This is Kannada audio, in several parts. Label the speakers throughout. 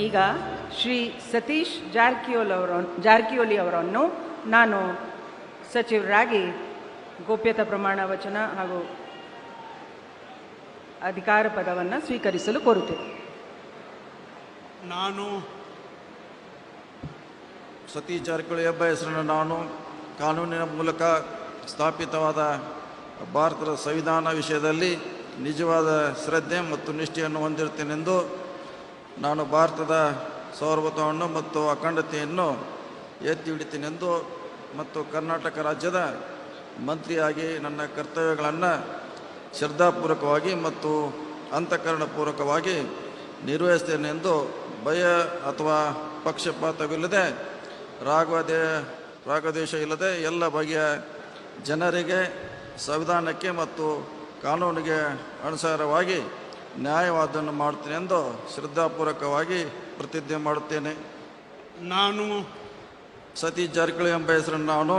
Speaker 1: ಈಗ ಶ್ರೀ ಸತೀಶ್ ಜಾರಕಿಹೊಳಿ ಅವರನ್ನು ನಾನು ಸಚಿವರಾಗಿ ಗೋಪ್ಯತಾ ಪ್ರಮಾಣ ವಚನ ಹಾಗೂ ಅಧಿಕಾರ ಪದವನ್ನು ಸ್ವೀಕರಿಸಲು ಕೋರುತ್ತೇನೆ.
Speaker 2: ನಾನು ಸತೀಶ್ ಜಾರಕಿಹೊಳಿ ಎಂಬ ಹೆಸರನ್ನು ನಾನು ಕಾನೂನಿನ ಮೂಲಕ ಸ್ಥಾಪಿತವಾದ ಭಾರತದ ಸಂವಿಧಾನ ವಿಷಯದಲ್ಲಿ ನಿಜವಾದ ಶ್ರದ್ಧೆ ಮತ್ತು ನಿಷ್ಠೆಯನ್ನು ಹೊಂದಿರುತ್ತೇನೆಂದು ನಾನು ಭಾರತದ ಸಾರ್ವಭೌಮತ್ವವನ್ನು ಮತ್ತು ಅಖಂಡತೆಯನ್ನು ಎತ್ತಿ ಹಿಡಿತೇನೆಂದು ಮತ್ತು ಕರ್ನಾಟಕ ರಾಜ್ಯದ ಮಂತ್ರಿಯಾಗಿ ನನ್ನ ಕರ್ತವ್ಯಗಳನ್ನು ಶ್ರದ್ಧಾಪೂರ್ವಕವಾಗಿ ಮತ್ತು ಅಂತಃಕರಣಪೂರ್ವಕವಾಗಿ ನಿರ್ವಹಿಸ್ತೇನೆಂದು ಭಯ ಅಥವಾ ಪಕ್ಷಪಾತವಿಲ್ಲದೆ ರಾಗದ್ವೇಷ ಇಲ್ಲದೆ ಎಲ್ಲ ಬಗೆಯ ಜನರಿಗೆ ಸಂವಿಧಾನಕ್ಕೆ ಮತ್ತು ಕಾನೂನಿಗೆ ಅನುಸಾರವಾಗಿ ನ್ಯಾಯವಾದವನ್ನು ಮಾಡುತ್ತೇನೆ ಎಂದು ಶ್ರದ್ಧಾಪೂರ್ವಕವಾಗಿ ಪ್ರತಿಜ್ಞೆ ಮಾಡುತ್ತೇನೆ.
Speaker 3: ನಾನು
Speaker 2: ಸತೀಶ್ ಜಾರಕಿಹೊಳಿ ಎಂಬ ಹೆಸರನ್ನು ನಾನು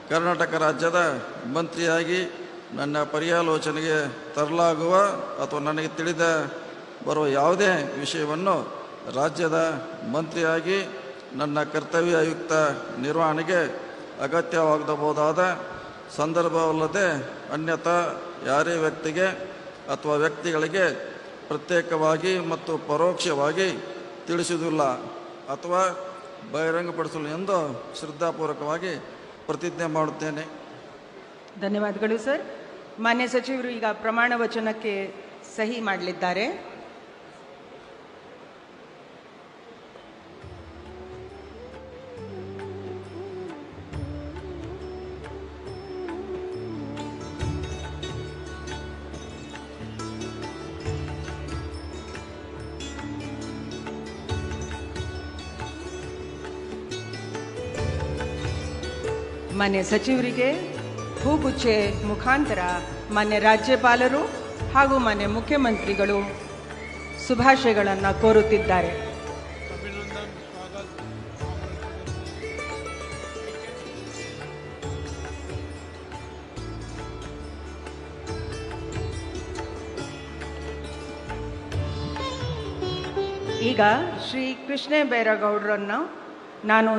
Speaker 2: ಕರ್ನಾಟಕ ರಾಜ್ಯದ ಮಂತ್ರಿಯಾಗಿ ನನ್ನ ಪರ್ಯಾಲೋಚನೆಗೆ ತರಲಾಗುವ ಅಥವಾ ನನಗೆ ತಿಳಿದ ಬರುವ ಯಾವುದೇ ವಿಷಯವನ್ನು ರಾಜ್ಯದ ಮಂತ್ರಿಯಾಗಿ ನನ್ನ ಕರ್ತವ್ಯಯುಕ್ತ ನಿರ್ವಹಣೆಗೆ ಅಗತ್ಯವಾಗಬಹುದಾದ ಸಂದರ್ಭವಲ್ಲದೆ ಅನ್ಯಥಾ ಯಾರೇ ವ್ಯಕ್ತಿಗೆ ಅಥವಾ ವ್ಯಕ್ತಿಗಳಿಗೆ ಪ್ರತ್ಯೇಕವಾಗಿ ಮತ್ತು ಪರೋಕ್ಷವಾಗಿ ತಿಳಿಸುವುದಿಲ್ಲ ಅಥವಾ ಬಹಿರಂಗಪಡಿಸಲು ಎಂದು ಶ್ರದ್ಧಾಪೂರ್ವಕವಾಗಿ ಪ್ರತಿಜ್ಞೆ ಮಾಡುತ್ತೇನೆ.
Speaker 1: ಧನ್ಯವಾದಗಳು ಸರ್. ಮಾನ್ಯ ಸಚಿವರು ಈಗ ಪ್ರಮಾಣ ವಚನಕ್ಕೆ ಸಹಿ ಮಾಡಲಿದ್ದಾರೆ. ಮಾನ್ಯ ಸಚಿವರಿಗೆ ಹೂಗುಚ್ಚೆ ಮುಖಾಂತರ ಮಾನ್ಯ ರಾಜ್ಯಪಾಲರು ಹಾಗೂ ಮಾನ್ಯ ಮುಖ್ಯಮಂತ್ರಿಗಳು ಶುಭಾಶಯಗಳನ್ನು ಕೋರುತ್ತಿದ್ದಾರೆ. ಈಗ ಶ್ರೀ ಕೃಷ್ಣ ಬೈರೇಗೌಡರನ್ನು ನಾನು